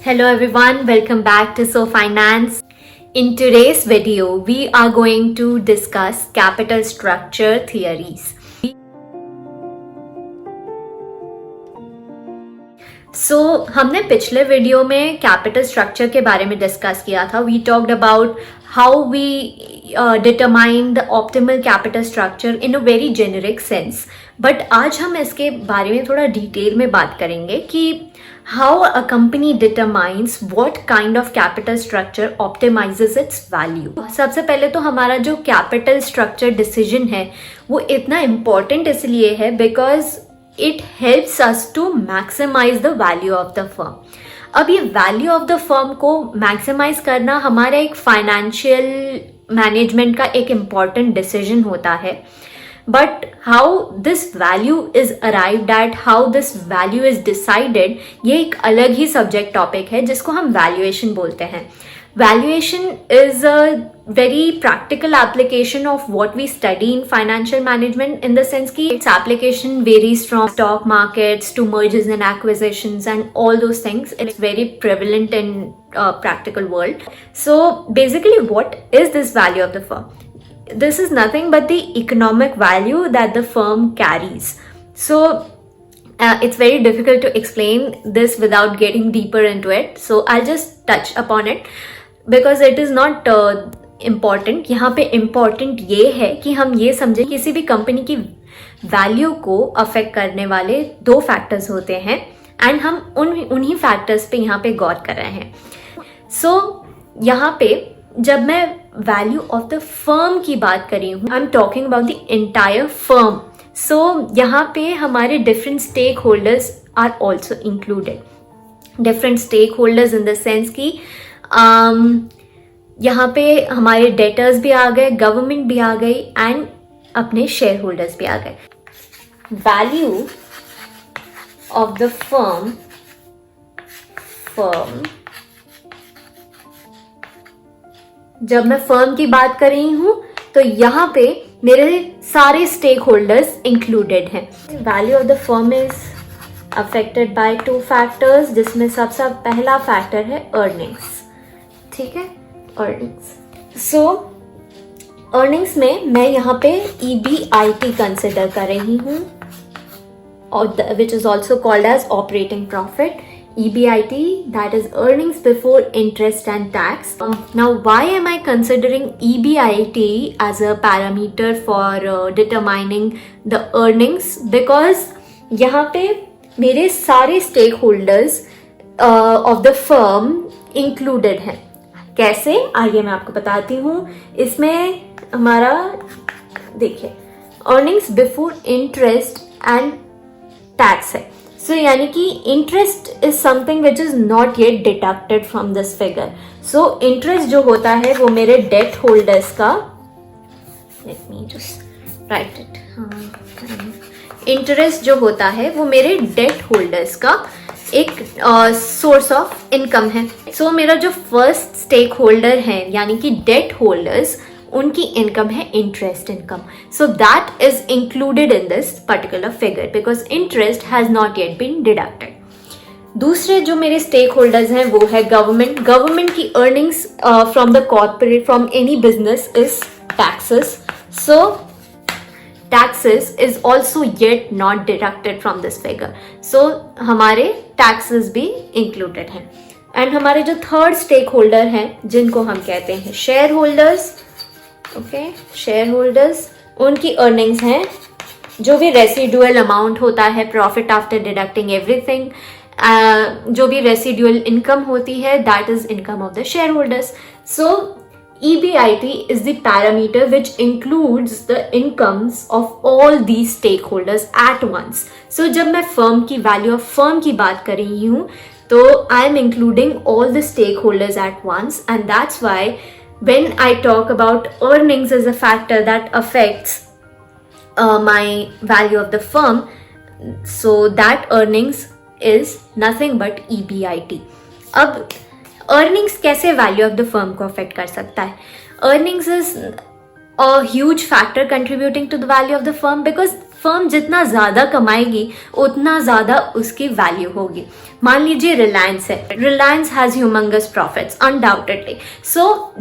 Hello everyone, welcome back to So Finance. In today's video, we are going to discuss capital structure theories. हमने पिछले video में capital structure के बारे में discuss किया था. We talked about how we determine the optimal capital structure in a very generic sense. But आज हम इसके बारे में थोड़ा डिटेल में बात करेंगे कि how a company determines what kind of capital structure optimises its value. सबसे पहले तो हमारा जो कैपिटल स्ट्रक्चर डिसीजन है वो इतना इम्पोर्टेंट इसलिए है because it helps us to maximize the value of the firm. अब ये value of the firm को maximize करना हमारा एक financial management का एक important decision होता है. But how this value is arrived at, how this value is decided, ये एक अलग ही subject topic है जिसको हम valuation बोलते हैं. Valuation is a very practical application of what we study in financial management in the sense कि its application varies from stock markets to mergers and acquisitions and all those things. It's very prevalent in practical world. So basically what is this value of the firm? This is nothing but the economic value that the firm carries. So it's very difficult to explain this without getting deeper into it. So I'll just touch upon it. Because it is not important. यहाँ पे important ये है कि हम ये समझें किसी भी कंपनी की वैल्यू को अफेक्ट करने वाले दो फैक्टर्स होते हैं एंड हम उन्हीं फैक्टर्स पे यहाँ पे गौर कर रहे हैं. सो यहाँ पे जब मैं वैल्यू ऑफ द फर्म की बात कर रही हूँ, I am talking about the entire firm. So यहाँ पे हमारे different stakeholders are also included. Different stakeholders in the sense की यहाँ पे हमारे डेटर्स भी आ गए, गवर्नमेंट भी आ गई एंड अपने शेयर होल्डर्स भी आ गए. वैल्यू ऑफ द फर्म जब मैं फर्म की बात कर रही हूं तो यहाँ पे मेरे सारे स्टेक होल्डर्स इंक्लूडेड हैं. Value of the firm is affected by two factors जिसमें सबसे पहला फैक्टर है अर्निंग्स. ठीक है, अर्निंग्स. सो अर्निंग्स में मैं यहाँ पे EBIT कंसिडर कर रही हूँ और which is also called as operating profit. EBIT, that is earnings before interest and tax. Now why am I considering EBIT as a parameter for determining the earnings? Because यहाँ पे मेरे सारे stakeholders of the firm included हैं. कैसे, आइए मैं आपको बताती हूँ. इसमें हमारा देखिए earnings before interest and tax है. सो यानी कि interest is something which is not yet deducted from this figure. So interest जो होता है वो मेरे डेट होल्डर्स का, let me just right it, interest जो होता है वो मेरे डेट होल्डर्स का एक सोर्स ऑफ इनकम है. सो मेरा जो फर्स्ट स्टेक होल्डर है यानी कि डेट होल्डर्स, उनकी इनकम है interest income. So that is included in this particular figure because interest has not yet been deducted. दूसरे जो मेरे स्टेक होल्डर्स हैं वो है गवर्नमेंट. गवर्नमेंट की earnings from the corporate, from any business is taxes. So taxes is also yet not deducted from this figure. So हमारे taxes भी included हैं. And हमारे जो थर्ड स्टेक होल्डर हैं जिनको हम कहते हैं share holders. Okay, share holders, उनकी अर्निंग्स हैं जो भी रेसिडुअल अमाउंट होता है, प्रॉफिट आफ्टर डिडक्टिंग एवरीथिंग, जो भी रेसिडुअल इनकम होती है that is income of the share holders. So EBIT is the parameter which includes the incomes of all these stakeholders at once. So जब मैं firm की value of firm की बात कर रही हूँ तो I am including all the stakeholders at once, and that's why when I talk about earnings as a factor that affects my value of the firm, so that earnings is nothing but EBIT. अब earnings कैसे value of the firm को affect कर सकता है? Earnings is a huge factor contributing to the value of the firm because firm जितना ज़्यादा कमाएगी उतना ज़्यादा उसकी वैल्यू होगी। मान लीजिए रिलायंस है, Reliance has humongous profits undoubtedly, so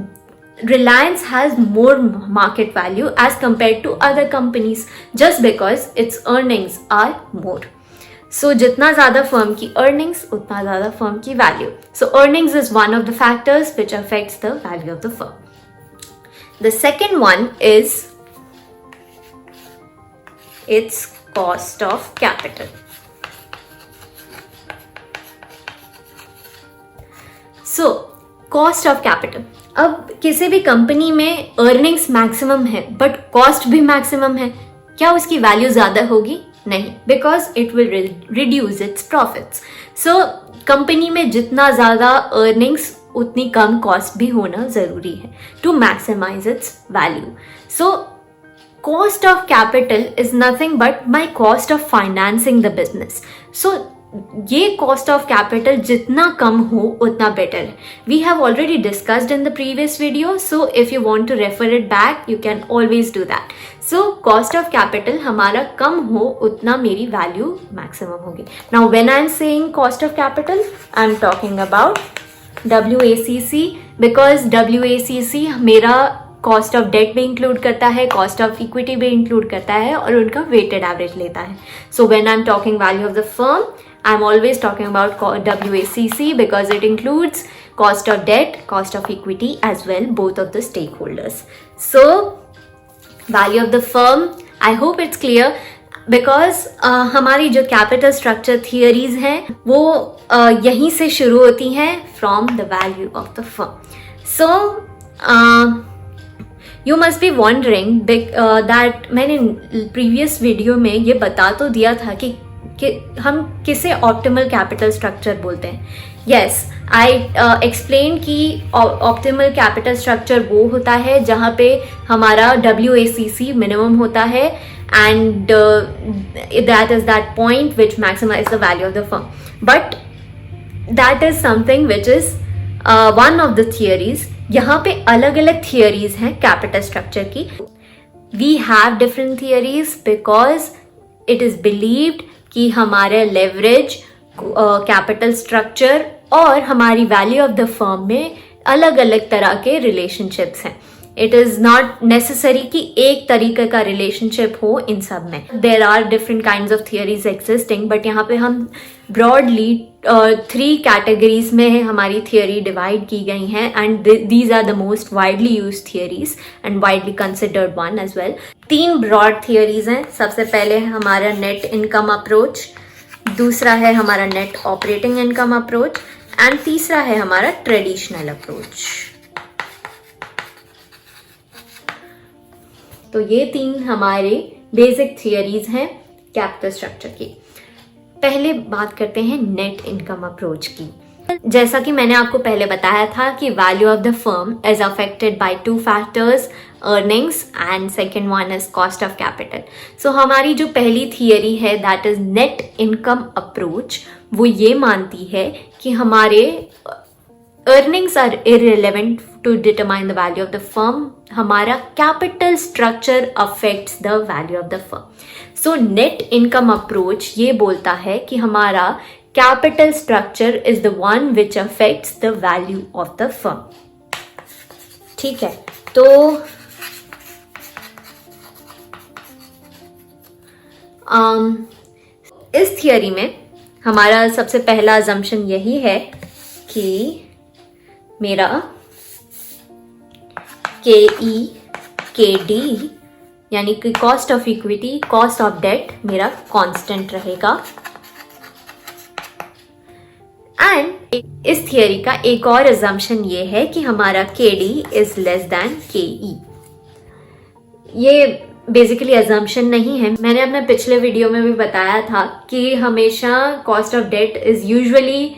Reliance has more market value as compared to other companies just because its earnings are more. So जितना ज़्यादा firm की earnings उतना ज़्यादा firm की value. So earnings is one of the factors which affects the value of the firm. The second one is its cost of capital. So cost of capital. अब किसी भी company में earnings maximum है but cost भी maximum है, क्या उसकी value ज़्यादा होगी? नहीं, because it will reduce it's profits. So company में जितना ज़्यादा अर्निंग्स उतनी कम कॉस्ट भी होना ज़रूरी है to maximise its value. So cost of capital is nothing but my cost of financing the business. So ये कॉस्ट ऑफ कैपिटल जितना कम हो उतना बेटर है। We have already discussed in the previous video, so if you want to refer it back you can always do that. So cost of capital हमारा कम हो उतना मेरी वैल्यू मैक्सिमम होगी। Now when I am saying cost of capital I am talking about WACC, because WACC मेरा cost of debt भी include करता है, कॉस्ट ऑफ इक्विटी भी इंक्लूड करता है और उनका वेटेड एवरेज लेता है। So when I am talking value of the firm I'm always talking about WACC because it includes cost of debt, cost of equity as well, both of the stakeholders. So value of the firm, I hope it's clear because हमारी जो capital structure theories हैं वो यहीं से शुरू होती हैं from the value of the firm. So you must be wondering that मैंने previous video में ये बता तो दिया था कि हम किसे ऑप्टिमल कैपिटल स्ट्रक्चर बोलते हैं। यस, आई एक्सप्लेन कि ऑप्टिमल कैपिटल स्ट्रक्चर वो होता है जहाँ पे हमारा WACC मिनिमम होता है and that is that point which maximise the value of the firm. But that is something which is one of the theories. यहाँ पे अलग अलग थियरीज हैं कैपिटल स्ट्रक्चर की। We have different theories because it is believed कि हमारे leverage, capital structure और हमारी वैल्यू ऑफ द फर्म में अलग अलग तरह के रिलेशनशिप्स हैं। इट इज़ नॉट नेसेसरी कि एक तरीके का रिलेशनशिप हो इन सब में। There are different kinds of theories existing, but यहाँ पे हम ब्रॉडली 3 कैटेगरीज में हमारी थियरी डिवाइड की गई हैं and these are the most widely use theories and widely considered one as well. 3 broad theories हैं। सबसे पहले है हमारा नेट इनकम अप्रोच, दूसरा है हमारा net operating income approach and तीसरा है हमारा ट्रेडिशनल अप्रोच। तो ये 3 हमारे बेसिक थियरीज हैं कैपिटल स्ट्रक्चर की। पहले बात करते हैं नेट इनकम अप्रोच की। जैसा कि मैंने आपको पहले बताया था कि value of the firm is affected by 2 factors, earnings and second one is cost of capital. So हमारी जो पहली थियरी है that is net income approach, वो ये मानती है कि हमारे earnings are irrelevant to determine the value of the firm. हमारा capital structure affects the value of the firm. So net income approach ये बोलता है कि हमारा capital structure is the one which affects the value of the firm. ठीक है, तो इस थियरी में हमारा सबसे पहला assumption यही है कि मेरा KE, KD यानी कि cost of equity, cost of debt मेरा कांस्टेंट रहेगा। एंड इस थियरी का एक और अजम्पशन ये है कि हमारा KD is less than KE। ये बेसिकली अजम्पशन नहीं है, मैंने अपने पिछले वीडियो में भी बताया था कि हमेशा cost of debt is usually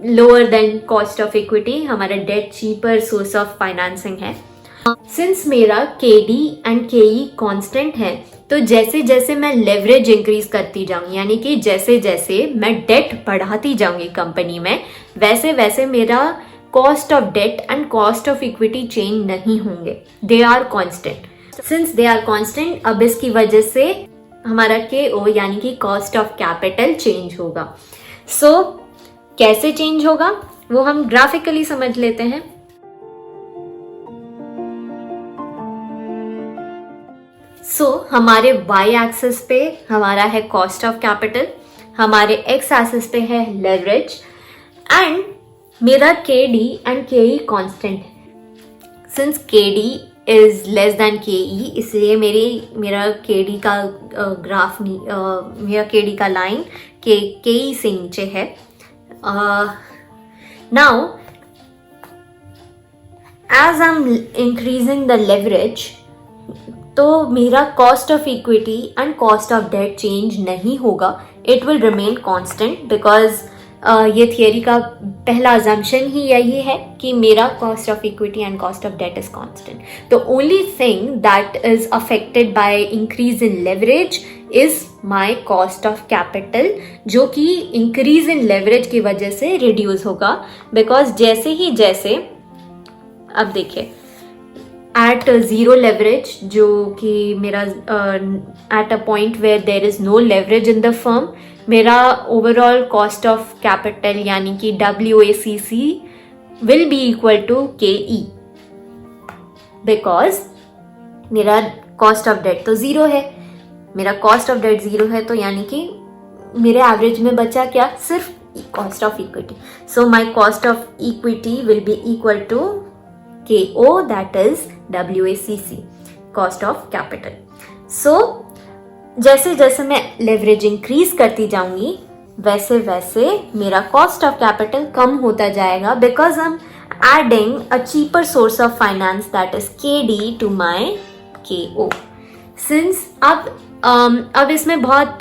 lower than cost of equity. हमारा debt cheaper source of financing है। सिंस मेरा KD एंड KE कांस्टेंट है, तो जैसे जैसे मैं लेवरेज इंक्रीज करती जाऊंगी, यानी कि जैसे जैसे मैं डेट बढ़ाती जाऊंगी कंपनी में, वैसे वैसे मेरा cost of debt and cost of equity change नहीं होंगे। They are constant. Since they are constant, अब इसकी वजह से हमारा KO यानी कि कॉस्ट ऑफ कैपिटल चेंज होगा। सो कैसे चेंज होगा वो हम ग्राफिकली समझ लेते हैं। हमारे y एक्सिस पे हमारा है कॉस्ट ऑफ कैपिटल, हमारे x एक्सिस पे है लेवरेज, एंड मेरा KD एंड KE कांस्टेंट है। Since KD is less than KE, इसलिए मेरा KD का ग्राफ मेरा KD का लाइन KE से नीचे है। Now as I am increasing the leverage, तो मेरा cost of equity and cost of debt change नहीं होगा, it will remain constant, because ये थियरी का पहला अजम्पशन ही यही है कि मेरा cost of equity and cost of debt is constant. The only thing that is affected by increase in leverage is my cost of capital, जो कि इंक्रीज इन लेवरेज की वजह से रिड्यूस होगा, बिकॉज जैसे अब देखिए एट जीरो लेवरेज, जो कि मेरा at a point where there is no leverage in the firm, मेरा ओवरऑल कॉस्ट ऑफ कैपिटल यानी कि WACC will be equal to KE, because मेरा कॉस्ट ऑफ डेट तो जीरो है। मेरा कॉस्ट ऑफ डेट जीरो है तो यानी कि मेरे एवरेज में बचा क्या, सिर्फ cost of equity. So my cost of equity will be equal to KO, that is WACC, cost of capital. So जैसे जैसे मैं लेवरेज इंक्रीज करती जाऊंगी वैसे वैसे मेरा कॉस्ट ऑफ कैपिटल कम होता जाएगा, because I am adding a cheaper source of finance that is KD to my KO। Since अब इसमें बहुत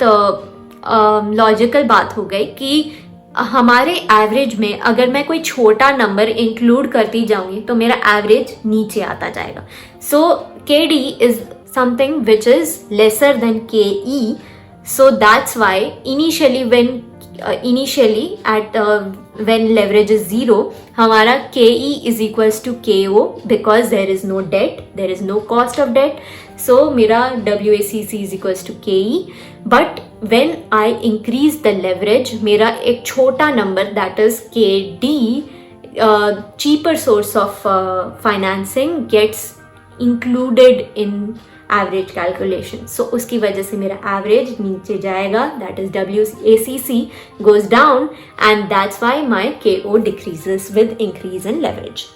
लॉजिकल बात हो गई कि हमारे एवरेज में अगर मैं कोई छोटा नंबर इंक्लूड करती जाऊंगी तो मेरा एवरेज नीचे आता जाएगा। So KD is something which is lesser than KE, so that's why initially at when leverage is zero हमारा KE is equals to KO, because there is no debt, there is no cost of debt, so मेरा WACC is equals to KE। But when I increase the leverage, मेरा एक छोटा number that is KD, cheaper source of financing gets included in average calculation. So उसकी वजह से मेरा average नीचे जाएगा, that is WACC goes down, and that's why my KO decreases with increase in leverage.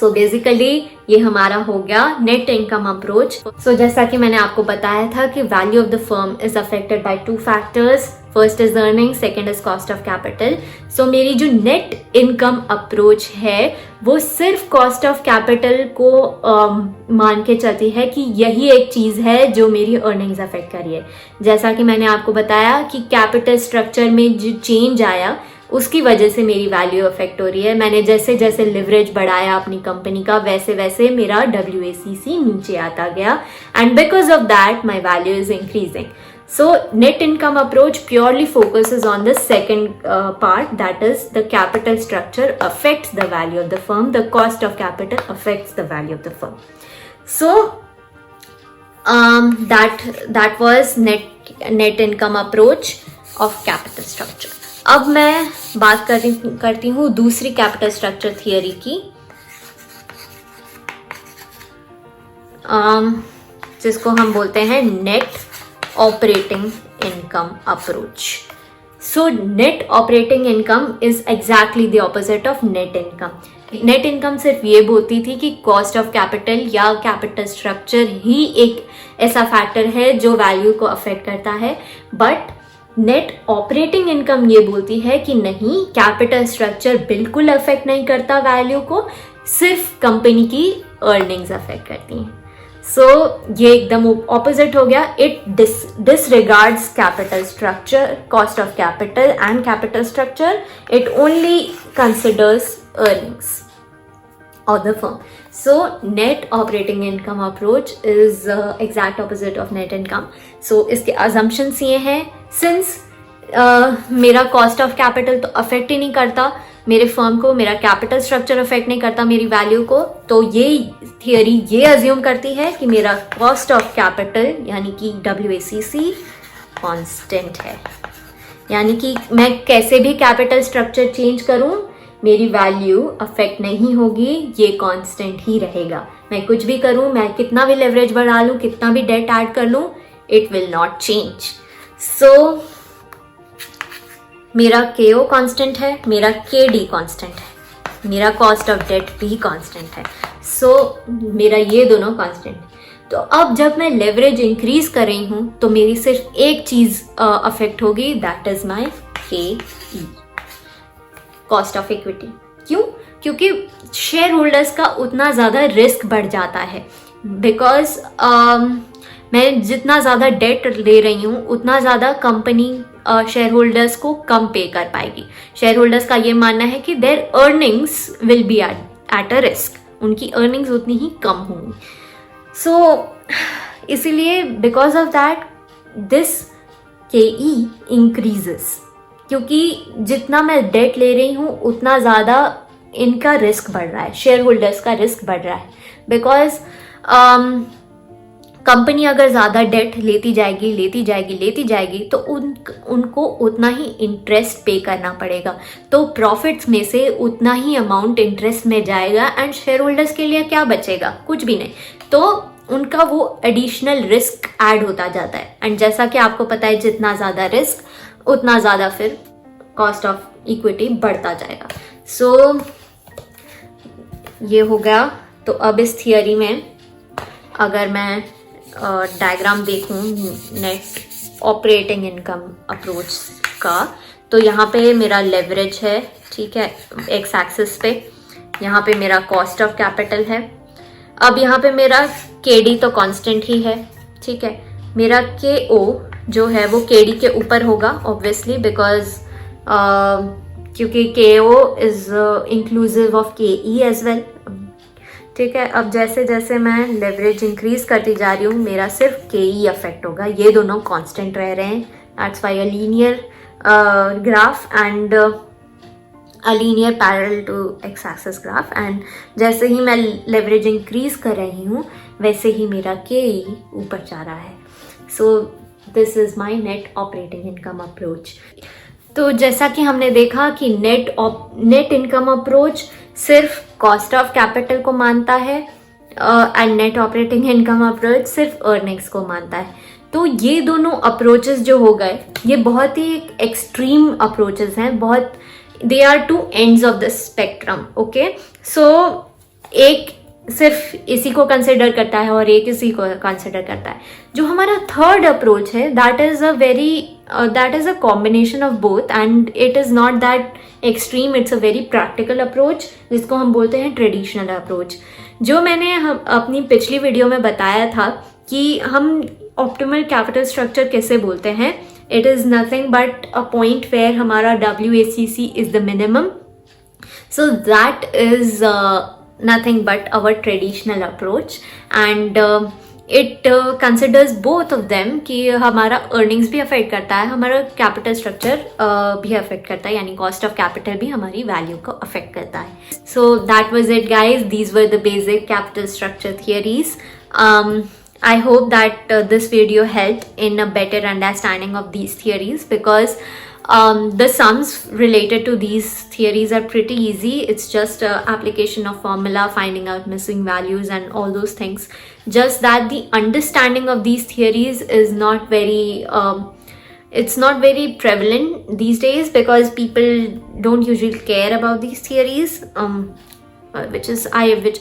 So basically ये हमारा हो गया नेट इनकम अप्रोच। सो जैसा कि मैंने आपको बताया था कि value of the firm is affected by two factors, first is earning, second is cost of capital. So मेरी जो नेट इनकम अप्रोच है वो सिर्फ कॉस्ट ऑफ कैपिटल को मान के चलती है कि यही एक चीज है जो मेरी अर्निंग्स अफेक्ट कर रही है। जैसा कि मैंने आपको बताया कि कैपिटल स्ट्रक्चर में जो चेंज आया उसकी वजह से मेरी वैल्यू अफेक्ट हो रही है। मैंने जैसे जैसे लिवरेज बढ़ाया अपनी कंपनी का वैसे वैसे मेरा WACC नीचे आता गया, and because of that my value is increasing. So net income approach purely focuses on the second part, that is the capital structure affects the value of the firm, the cost of capital affects the value of the firm. So that was net income approach of capital structure. अब मैं बात करती हूँ दूसरी capital structure theory की, जिसको हम बोलते हैं net operating income approach. So net operating income is exactly the opposite of net income. Net income सिर्फ ये बोलती थी कि कॉस्ट ऑफ कैपिटल या कैपिटल स्ट्रक्चर ही एक ऐसा फैक्टर है जो वैल्यू को अफेक्ट करता है, बट नेट ऑपरेटिंग इनकम ये बोलती है कि नहीं, कैपिटल स्ट्रक्चर बिल्कुल अफेक्ट नहीं करता वैल्यू को, सिर्फ कंपनी की अर्निंग्स अफेक्ट करती हैं। सो ये एकदम ऑपोजिट हो गया। It डिसरिगार्ड्स capital structure, cost of capital and capital structure, it only considers earnings of the firm. So net operating income approach is exact opposite of net income. So इसके assumptions ये हैं, since मेरा cost of capital तो affect ही नहीं करता, मेरे firm को मेरा कैपिटल स्ट्रक्चर अफेक्ट नहीं करता मेरी वैल्यू को, तो ये थियोरी ये अज्यूम करती है कि मेरा कॉस्ट ऑफ कैपिटल यानी कि WACC कांस्टेंट है। यानी कि मैं कैसे भी कैपिटल स्ट्रक्चर चेंज करूं मेरी वैल्यू अफेक्ट नहीं होगी, ये कांस्टेंट ही रहेगा। मैं कुछ भी करूं, मैं कितना भी लेवरेज बढ़ा लूं, कितना भी डेट ऐड कर लूं, इट विल नॉट चेंज। सो मेरा KO कांस्टेंट है, मेरा KD कांस्टेंट है, मेरा कॉस्ट ऑफ डेट भी कांस्टेंट है। सो मेरा ये दोनों कांस्टेंट। तो अब जब मैं लेवरेज इंक्रीज कर रही हूं तो मेरी सिर्फ एक चीज अफेक्ट होगी, that is my KE, cost of equity. क्यों? क्योंकि शेयर होल्डर्स का उतना ज़्यादा रिस्क बढ़ जाता है, बिकॉज मैं जितना ज़्यादा डेट ले रही हूँ उतना ज़्यादा कंपनी शेयर होल्डर्स को कम पे कर पाएगी। शेयर होल्डर्स का ये मानना है कि there earnings will be at a risk, उनकी अर्निंग्स उतनी ही कम होंगी। सो इसीलिए because of that this KE increases, क्योंकि जितना मैं डेट ले रही हूँ उतना ज़्यादा इनका रिस्क बढ़ रहा है, शेयर होल्डर्स का रिस्क बढ़ रहा है। बिकॉज कंपनी अगर ज़्यादा डेट लेती जाएगी तो उनको उतना ही इंटरेस्ट पे करना पड़ेगा, तो प्रॉफिट्स में से उतना ही अमाउंट इंटरेस्ट में जाएगा एंड शेयर होल्डर्स के लिए क्या बचेगा? कुछ भी नहीं। तो उनका वो एडिशनल रिस्क ऐड होता जाता है, एंड जैसा कि आपको पता है जितना ज़्यादा रिस्क उतना ज़्यादा फिर कॉस्ट ऑफ इक्विटी बढ़ता जाएगा। सो ये हो गया। तो अब इस थियरी में अगर मैं डायग्राम देखूं नेट ऑपरेटिंग इनकम अप्रोच का, तो यहाँ पे मेरा लेवरेज है, ठीक है, एक्स एक्सिस पे। यहाँ पे मेरा कॉस्ट ऑफ कैपिटल है। अब यहाँ पे मेरा KD तो कांस्टेंट ही है, ठीक है। मेरा KO जो है वो KD के ऊपर होगा ऑब्वियसली, बिकॉज क्योंकि KO is inclusive of KE as well, ठीक है। अब जैसे जैसे मैं लेवरेज इंक्रीज करती जा रही हूँ मेरा सिर्फ KE अफेक्ट होगा, ये दोनों कांस्टेंट रह रहे हैं। That's why a linear graph and a linear parallel to x axis graph, and जैसे ही मैं लेवरेज इंक्रीज कर रही हूँ वैसे ही मेरा KE ऊपर जा रहा है। So this is my net operating income approach. तो जैसा कि हमने देखा कि नेट इनकम अप्रोच सिर्फ कॉस्ट ऑफ कैपिटल को मानता है and net operating income approach सिर्फ अर्निंग्स को मानता है। तो ये दोनों अप्रोचेस जो हो गए ये बहुत ही एक्सट्रीम अप्रोचेस हैं, बहुत they are two ends of the spectrum. Okay, so एक सिर्फ इसी को कंसिडर करता है और एक इसी को कंसिडर करता है। जो हमारा थर्ड अप्रोच है that is a combination of both, and it is not that extreme, it's a very practical approach जिसको हम बोलते हैं ट्रेडिशनल अप्रोच। जो मैंने अपनी पिछली वीडियो में बताया था कि हम ऑप्टिमल कैपिटल स्ट्रक्चर कैसे बोलते हैं, it is nothing but a point where हमारा WACC is the minimum, so that is nothing but our traditional approach, and it considers both of them कि हमारा earnings भी affect करता है, हमारा capital structure भी affect करता है, यानी cost of capital भी हमारी value को affect करता है। So that was it guys, these were the basic capital structure theories. I hope that this video helped in a better understanding of these theories, because the sums related to these theories are pretty easy. It's just application of formula, finding out missing values and all those things. Just that the understanding of these theories is not very it's not very prevalent these days, because people don't usually care about these theories, which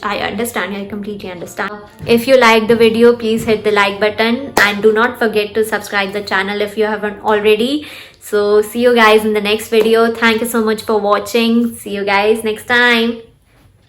I understand. I completely understand. If you like the video, please hit the like button and do not forget to subscribe the channel if you haven't already. So see you guys in the next video. Thank you so much for watching. See you guys next time.